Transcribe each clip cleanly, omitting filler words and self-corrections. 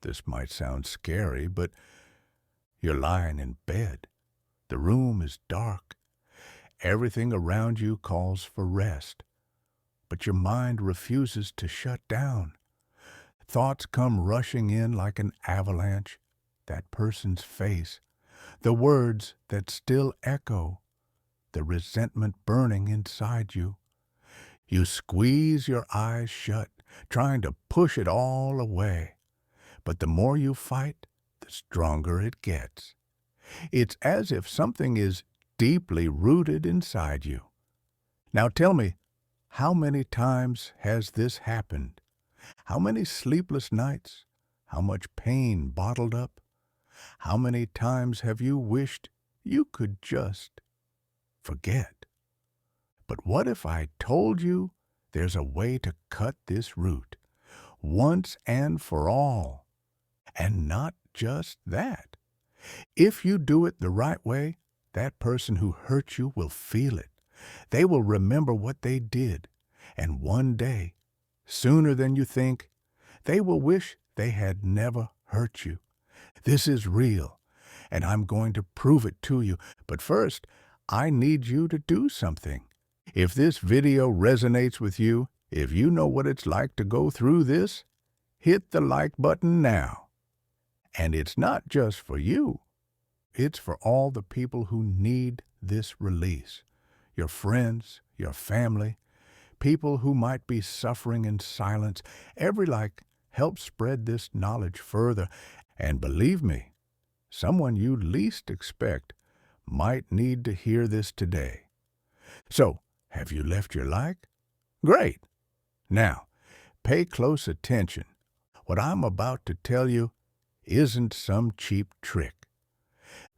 This might sound scary, but you're lying in bed. The room is dark. Everything around you calls for rest, but your mind refuses to shut down. Thoughts come rushing in like an avalanche. That person's face, the words that still echo, the resentment burning inside you. You squeeze your eyes shut, trying to push it all away. But the more you fight, the stronger it gets. It's as if something is deeply rooted inside you. Now tell me, how many times has this happened? How many sleepless nights? How much pain bottled up? How many times have you wished you could just forget? But what if I told you there's a way to cut this root once and for all? And not just that. If you do it the right way, that person who hurt you will feel it. They will remember what they did. And one day, sooner than you think, they will wish they had never hurt you. This is real, and I'm going to prove it to you. But first, I need you to do something. If this video resonates with you, if you know what it's like to go through this, hit the like button now. And it's not just for you. It's for all the people who need this release. Your friends, your family, people who might be suffering in silence. Every like helps spread this knowledge further. And believe me, someone you least expect might need to hear this today. So, have you left your like? Great. Now, pay close attention. What I'm about to tell you isn't some cheap trick.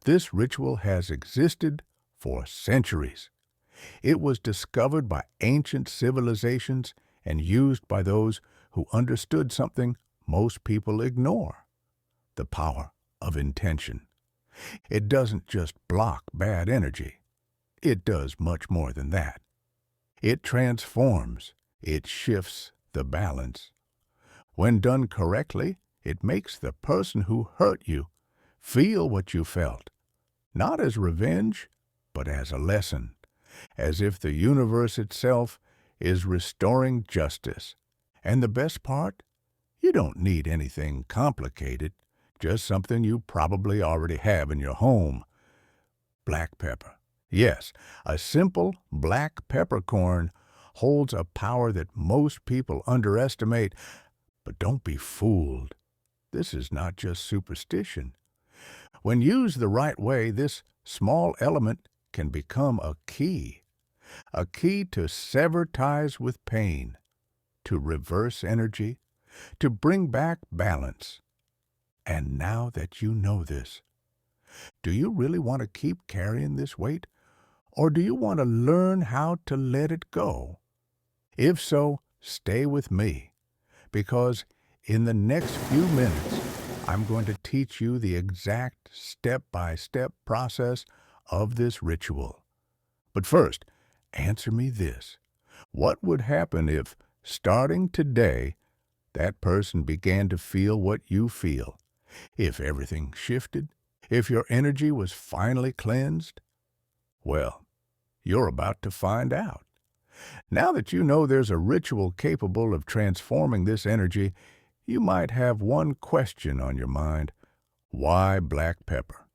This ritual has existed for centuries. It was discovered by ancient civilizations and used by those who understood something most people ignore: the power of intention. It doesn't just block bad energy. It does much more than that. It transforms. It shifts the balance. When done correctly, it makes the person who hurt you feel what you felt, not as revenge, but as a lesson, as if the universe itself is restoring justice. And the best part? You don't need anything complicated, just something you probably already have in your home. Black pepper. Yes, a simple black peppercorn holds a power that most people underestimate. But don't be fooled. This is not just superstition. When used the right way, this small element can become a key to sever ties with pain, to reverse energy, to bring back balance. And now that you know this, do you really want to keep carrying this weight, or do you want to learn how to let it go? If so, stay with me, because in the next few minutes, I'm going to teach you the exact step-by-step process of this ritual. But first, answer me this. What would happen if, starting today, that person began to feel what you feel? If everything shifted? If your energy was finally cleansed? Well, you're about to find out. Now that you know there's a ritual capable of transforming this energy, you might have one question on your mind. Why black pepper?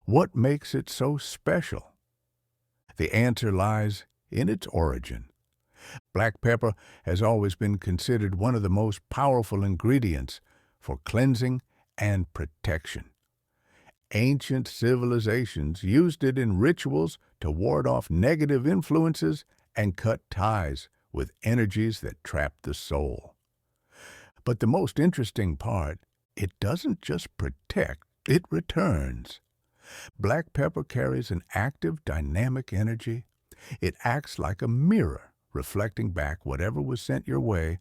What makes it so special? The answer lies in its origin. Black pepper has always been considered one of the most powerful ingredients for cleansing and protection. Ancient civilizations used it in rituals to ward off negative influences and cut ties with energies that trap the soul. But the most interesting part, it doesn't just protect, it returns. Black pepper carries an active, dynamic energy. It acts like a mirror, reflecting back whatever was sent your way,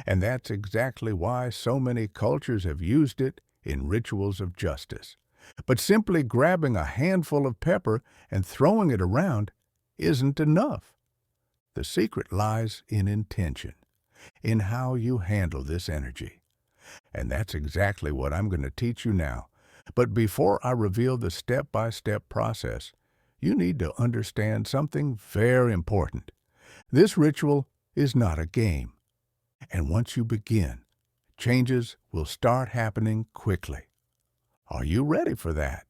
and that's exactly why so many cultures have used it in rituals of justice. But simply grabbing a handful of pepper and throwing it around isn't enough. The secret lies in intention, in how you handle this energy. And that's exactly what I'm going to teach you now. But before I reveal the step-by-step process, you need to understand something very important. This ritual is not a game. And once you begin, changes will start happening quickly. Are you ready for that?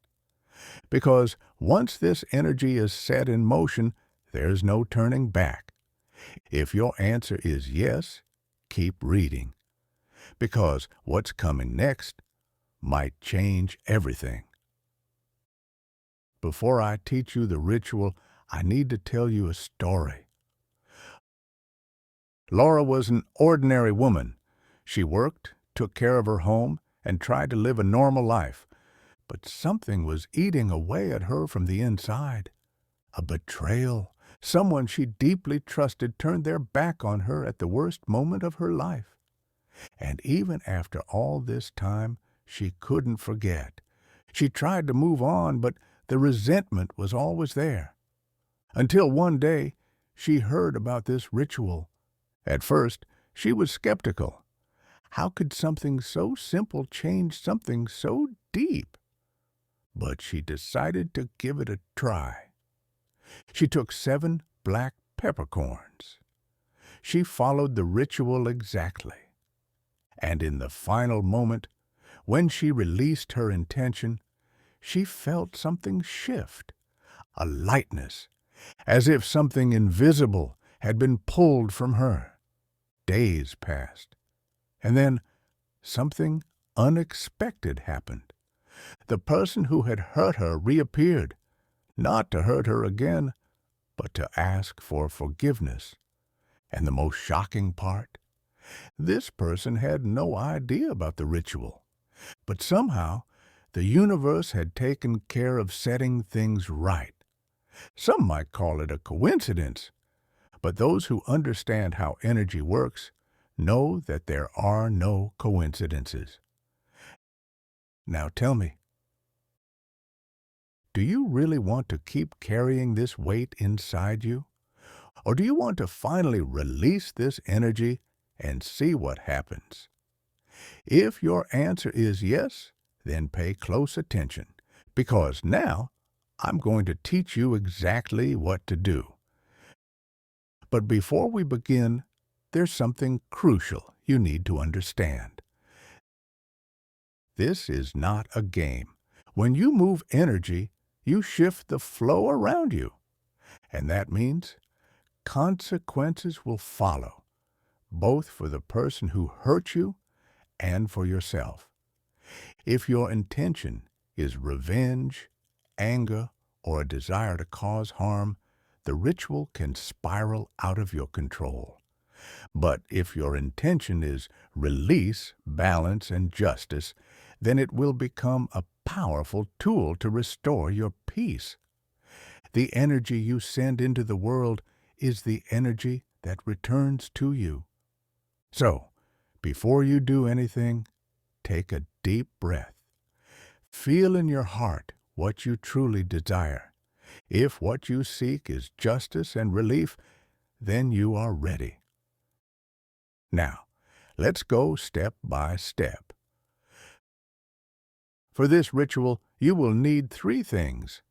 Because once this energy is set in motion, there's no turning back. If your answer is yes, keep reading. Because what's coming next might change everything. Before I teach you the ritual, I need to tell you a story. Laura was an ordinary woman. She worked, took care of her home, and tried to live a normal life. But something was eating away at her from the inside. A betrayal. Someone she deeply trusted turned their back on her at the worst moment of her life. And even after all this time, she couldn't forget. She tried to move on, but the resentment was always there. Until one day, she heard about this ritual. At first, she was skeptical. How could something so simple change something so deep? But she decided to give it a try. She took 7 black peppercorns. She followed the ritual exactly. And in the final moment, when she released her intention, she felt something shift, a lightness, as if something invisible had been pulled from her. Days passed, and then something unexpected happened. The person who had hurt her reappeared, not to hurt her again, but to ask for forgiveness. And the most shocking part, this person had no idea about the ritual. But somehow, the universe had taken care of setting things right. Some might call it a coincidence, but those who understand how energy works know that there are no coincidences. Now tell me, do you really want to keep carrying this weight inside you? Or do you want to finally release this energy and see what happens? If your answer is yes, then pay close attention, because now I'm going to teach you exactly what to do. But before we begin, there's something crucial you need to understand. This is not a game. When you move energy, you shift the flow around you. And that means consequences will follow, both for the person who hurt you and for yourself. If your intention is revenge, anger, or a desire to cause harm, the ritual can spiral out of your control. But if your intention is release, balance, and justice, then it will become a powerful tool to restore your peace. The energy you send into the world is the energy that returns to you. So, before you do anything, take a deep breath. Feel in your heart what you truly desire. If what you seek is justice and relief, then you are ready. Now, let's go step by step. For this ritual, you will need 3 things: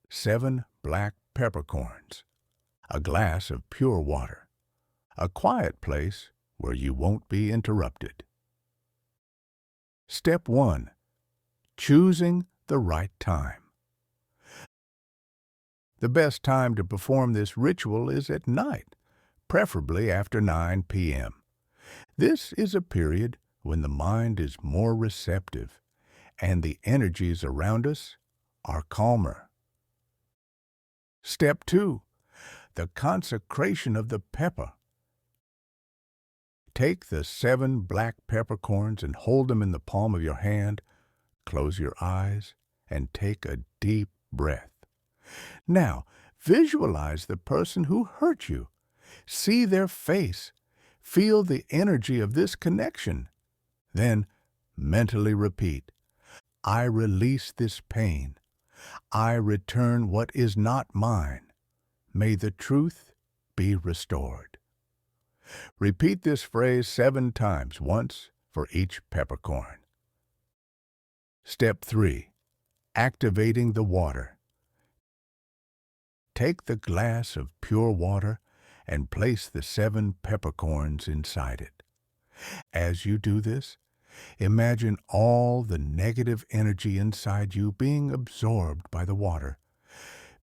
7 black peppercorns, a glass of pure water, a quiet place where you won't be interrupted. Step 1. Choosing the right time. The best time to perform this ritual is at night, preferably after 9 p.m. This is a period when the mind is more receptive and the energies around us are calmer. Step 2. The consecration of the pepper. Take the 7 black peppercorns and hold them in the palm of your hand. Close your eyes and take a deep breath. Now, visualize the person who hurt you. See their face. Feel the energy of this connection. Then, mentally repeat, I release this pain. I return what is not mine. May the truth be restored. Repeat this phrase 7 times, once for each peppercorn. Step 3. Activating the water. Take the glass of pure water and place the 7 peppercorns inside it. As you do this, imagine all the negative energy inside you being absorbed by the water.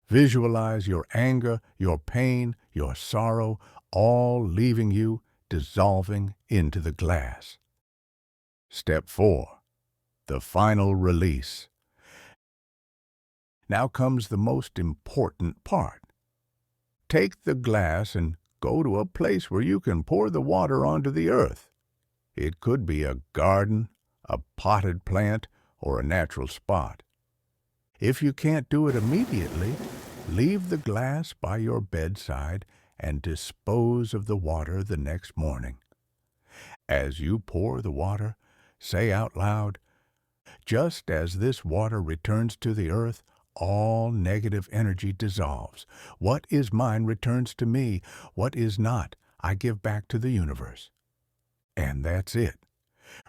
Visualize your anger, your pain, your sorrow, all leaving you, dissolving into the glass. Step 4. The final release. Now comes the most important part. Take the glass and go to a place where you can pour the water onto the earth. It could be a garden, a potted plant, or a natural spot. If you can't do it immediately, leave the glass by your bedside and dispose of the water the next morning. As you pour the water, say out loud, "Just as this water returns to the earth, all negative energy dissolves. What is mine returns to me. What is not, I give back to the universe." And that's it.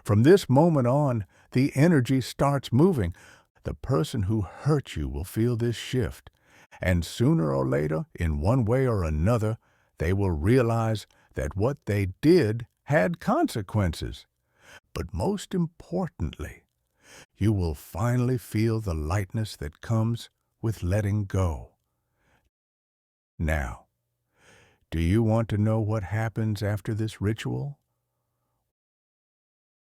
From this moment on, the energy starts moving. The person who hurt you will feel this shift, and sooner or later, in one way or another, they will realize that what they did had consequences. But most importantly, you will finally feel the lightness that comes with letting go. Now, do you want to know what happens after this ritual?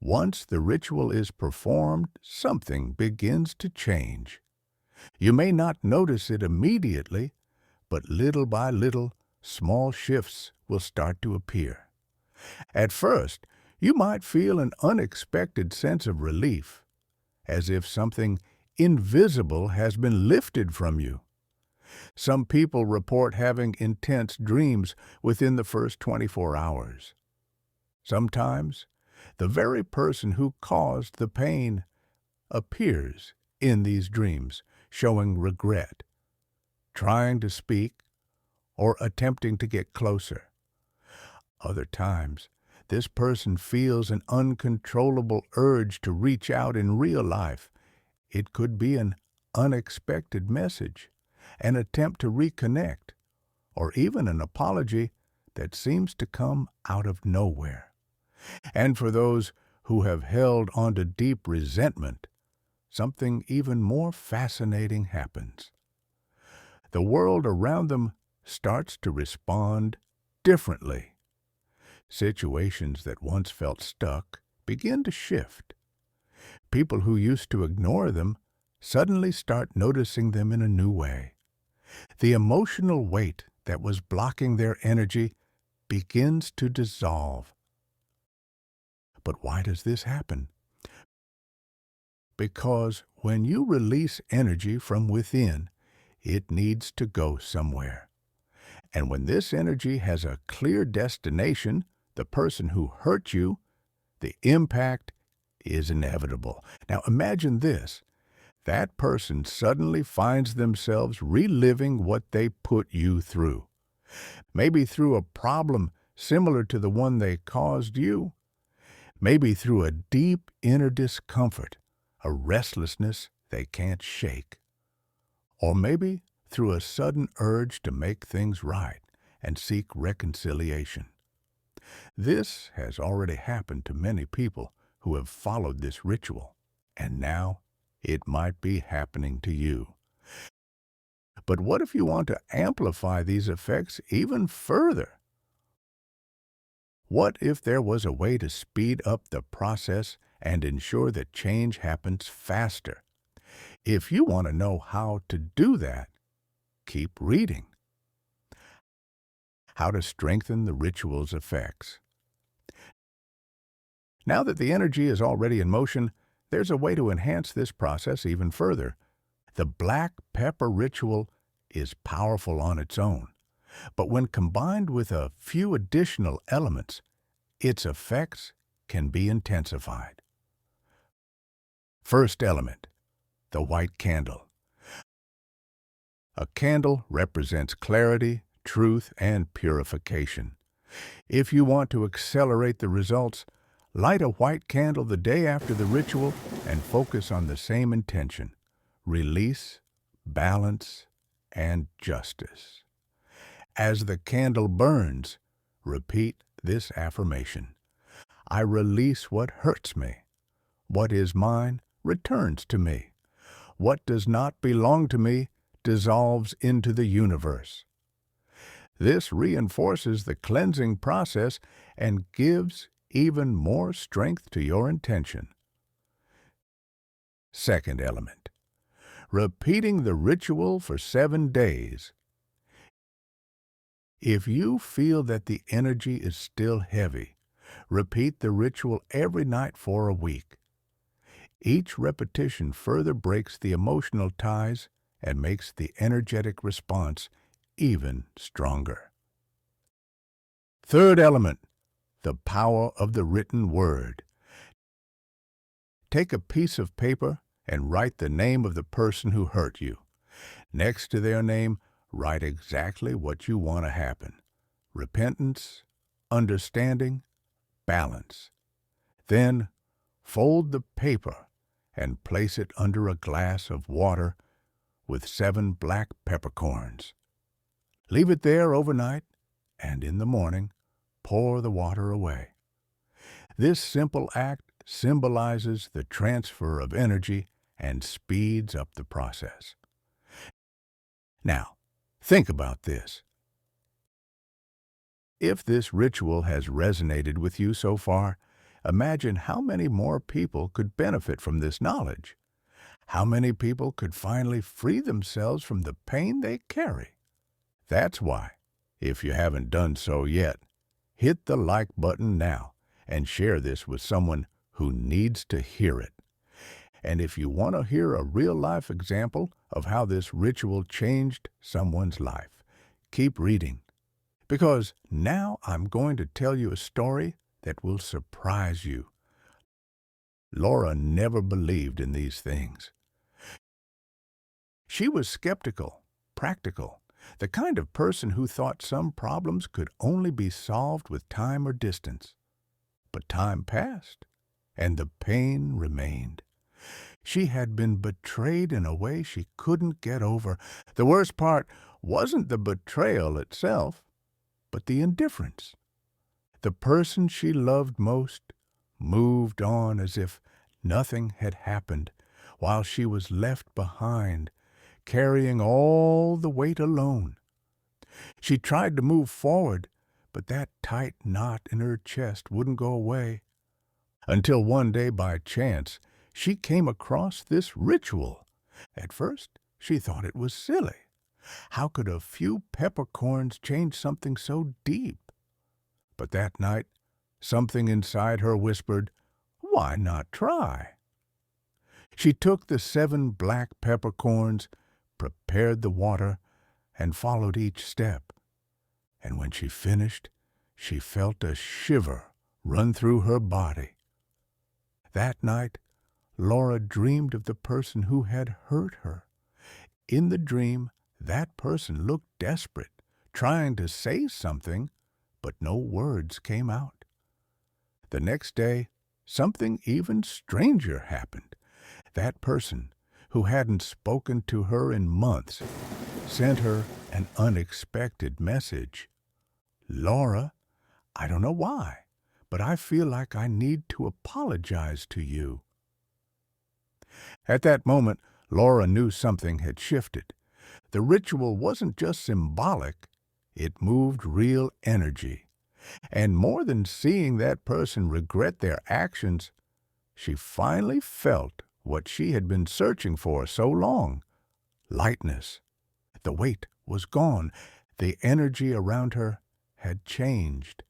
Once the ritual is performed, something begins to change. You may not notice it immediately, but little by little, small shifts will start to appear. At first, you might feel an unexpected sense of relief, as if something invisible has been lifted from you. Some people report having intense dreams within the first 24 hours. Sometimes, the very person who caused the pain appears in these dreams, showing regret, trying to speak, or attempting to get closer. Other times, this person feels an uncontrollable urge to reach out in real life. It could be an unexpected message, an attempt to reconnect, or even an apology that seems to come out of nowhere. And for those who have held onto deep resentment, something even more fascinating happens. The world around them starts to respond differently. Situations that once felt stuck begin to shift. People who used to ignore them suddenly start noticing them in a new way. The emotional weight that was blocking their energy begins to dissolve. But why does this happen? Because when you release energy from within, it needs to go somewhere. And when this energy has a clear destination, the person who hurt you, the impact is inevitable. Now imagine this. That person suddenly finds themselves reliving what they put you through. Maybe through a problem similar to the one they caused you. Maybe through a deep inner discomfort, a restlessness they can't shake. Or maybe through a sudden urge to make things right and seek reconciliation. This has already happened to many people who have followed this ritual, and now it might be happening to you. But what if you want to amplify these effects even further? What if there was a way to speed up the process and ensure that change happens faster? If you want to know how to do that, keep reading. How to strengthen the ritual's effects. Now that the energy is already in motion, there's a way to enhance this process even further. The black pepper ritual is powerful on its own, but when combined with a few additional elements, its effects can be intensified. First element, the white candle. A candle represents clarity, truth, and purification. If you want to accelerate the results, Light a white candle the day after the ritual and focus on the same intention: release, balance, and justice. As the candle burns, repeat this affirmation: I release what hurts me. What is mine returns to me. What does not belong to me dissolves into the universe. This reinforces the cleansing process and gives even more strength to your intention. Second element: repeating the ritual for 7 days. If you feel that the energy is still heavy, repeat the ritual every night for a week. Each repetition further breaks the emotional ties and makes the energetic response even stronger. Third element: the power of the written word. Take a piece of paper and write the name of the person who hurt you. Next to their name, write exactly what you want to happen: repentance, understanding, balance. Then fold the paper and place it under a glass of water with 7 black peppercorns. Leave it there overnight, and in the morning, pour the water away. This simple act symbolizes the transfer of energy and speeds up the process. Now, think about this. If this ritual has resonated with you so far, imagine how many more people could benefit from this knowledge. How many people could finally free themselves from the pain they carry? That's why, if you haven't done so yet, hit the like button now and share this with someone who needs to hear it. And if you want to hear a real-life example of how this ritual changed someone's life, keep reading. Because now I'm going to tell you a story that will surprise you. Laura never believed in these things. She was skeptical, practical, the kind of person who thought some problems could only be solved with time or distance. But time passed, and the pain remained. She had been betrayed in a way she couldn't get over. The worst part wasn't the betrayal itself, but the indifference. The person she loved most moved on as if nothing had happened, while she was left behind, carrying all the weight alone. She tried to move forward, but that tight knot in her chest wouldn't go away. Until one day, by chance, she came across this ritual. At first, she thought it was silly. How could a few peppercorns change something so deep? But that night, something inside her whispered, "Why not try?" She took the 7 black peppercorns, prepared the water, and followed each step. And when she finished, she felt a shiver run through her body. That night, Laura dreamed of the person who had hurt her. In the dream, that person looked desperate, trying to say something, but no words came out. The next day, something even stranger happened. That person, who hadn't spoken to her in months, sent her an unexpected message. "Laura, I don't know why, but I feel like I need to apologize to you." At that moment, Laura knew something had shifted. The ritual wasn't just symbolic, it moved real energy. And more than seeing that person regret their actions, she finally felt what she had been searching for so long: lightness. The weight was gone. The energy around her had changed.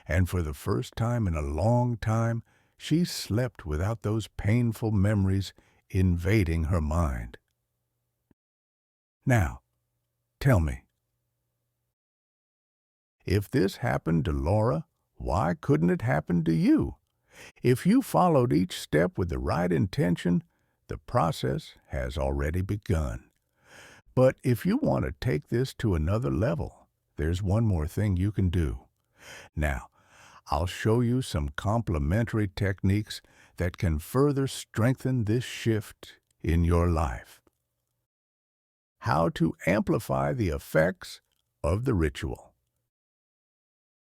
And for the first time in a long time, she slept without those painful memories invading her mind. Now, tell me, if this happened to Laura, why couldn't it happen to you? If you followed each step with the right intention, the process has already begun. But if you want to take this to another level, there's one more thing you can do. Now, I'll show you some complementary techniques that can further strengthen this shift in your life. How to amplify the effects of the ritual.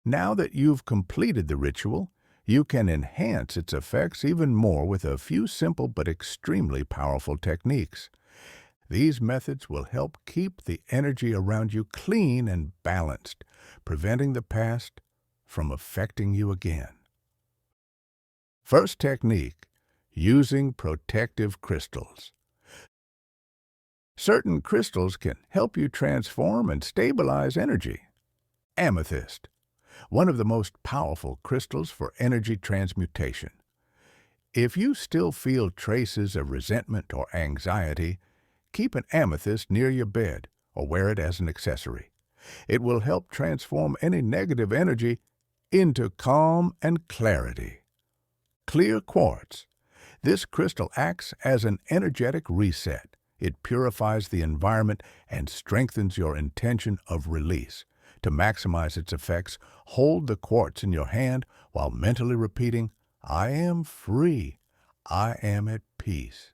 Now that you've completed the ritual, you can enhance its effects even more with a few simple but extremely powerful techniques. These methods will help keep the energy around you clean and balanced, preventing the past from affecting you again. First technique, using protective crystals. Certain crystals can help you transform and stabilize energy. Amethyst, one of the most powerful crystals for energy transmutation. If you still feel traces of resentment or anxiety, keep an amethyst near your bed or wear it as an accessory. It will help transform any negative energy into calm and clarity. Clear quartz. This crystal acts as an energetic reset. It purifies the environment and strengthens your intention of release. To maximize its effects, hold the quartz in your hand while mentally repeating, "I am free. I am at peace."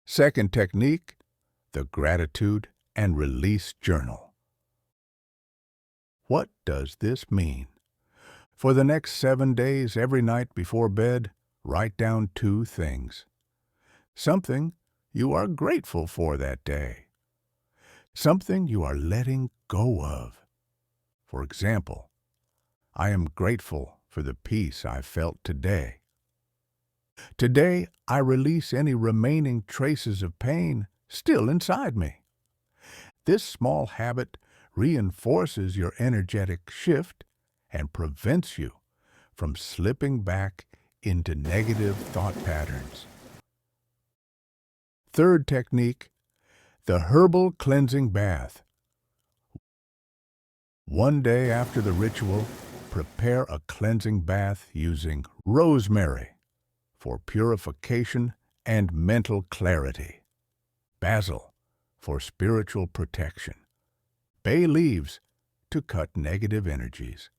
Second technique, the gratitude and release journal. What does this mean? For the next 7 days, every night before bed, write down 2 things. Something you are grateful for that day. Something you are letting go of. For example, I am grateful for the peace I felt today. Today, I release any remaining traces of pain still inside me. This small habit reinforces your energetic shift and prevents you from slipping back into negative thought patterns. Third technique, the herbal cleansing bath. One day after the ritual, prepare a cleansing bath using rosemary for purification and mental clarity, basil for spiritual protection, bay leaves to cut negative energies.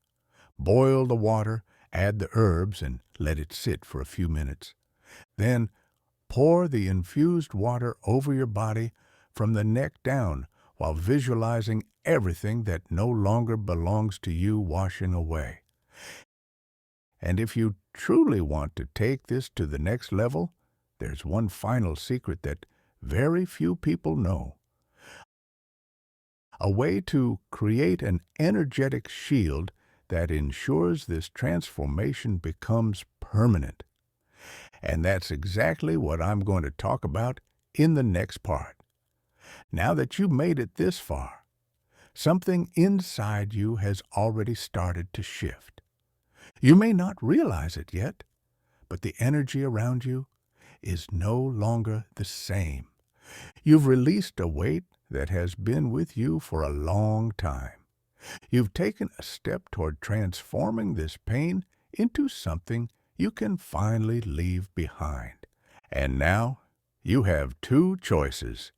Boil the water, add the herbs, and let it sit for a few minutes. Then pour the infused water over your body from the neck down while visualizing everything that no longer belongs to you washing away. And if you truly want to take this to the next level, there's one final secret that very few people know. A way to create an energetic shield that ensures this transformation becomes permanent. And that's exactly what I'm going to talk about in the next part. Now that you made it this far, something inside you has already started to shift. You may not realize it yet, but the energy around you is no longer the same. You've released a weight that has been with you for a long time. You've taken a step toward transforming this pain into something you can finally leave behind. And now you have 2 choices.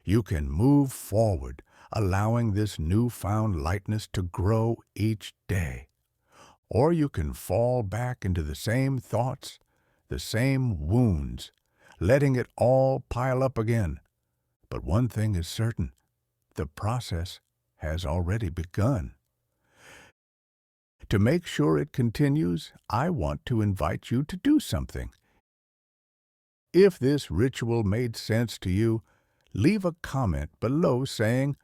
You can move forward, allowing this newfound lightness to grow each day. Or you can fall back into the same thoughts, the same wounds, letting it all pile up again. But one thing is certain, the process has already begun. To make sure it continues, I want to invite you to do something. If this ritual made sense to you, leave a comment below saying,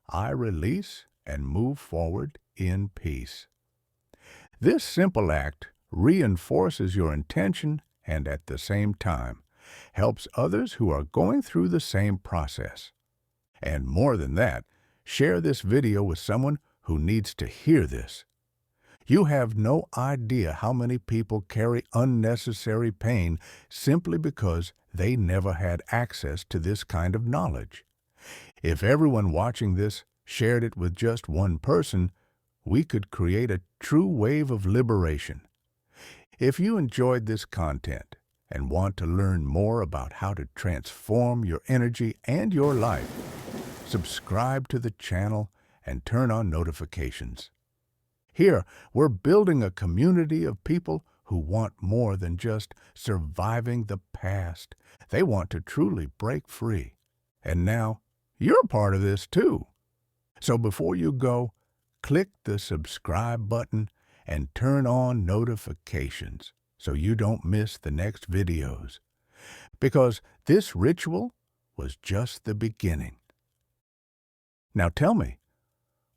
"I release and move forward in peace." This simple act reinforces your intention and at the same time helps others who are going through the same process. And more than that, share this video with someone who needs to hear this. You have no idea how many people carry unnecessary pain simply because they never had access to this kind of knowledge. If everyone watching this shared it with just one person, we could create a true wave of liberation. If you enjoyed this content and want to learn more about how to transform your energy and your life, subscribe to the channel and turn on notifications. Here, we're building a community of people who want more than just surviving the past. They want to truly break free. And now, you're a part of this too. So before you go, click the subscribe button and turn on notifications so you don't miss the next videos. Because this ritual was just the beginning. Now tell me,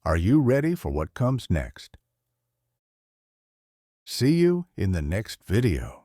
are you ready for what comes next? See you in the next video.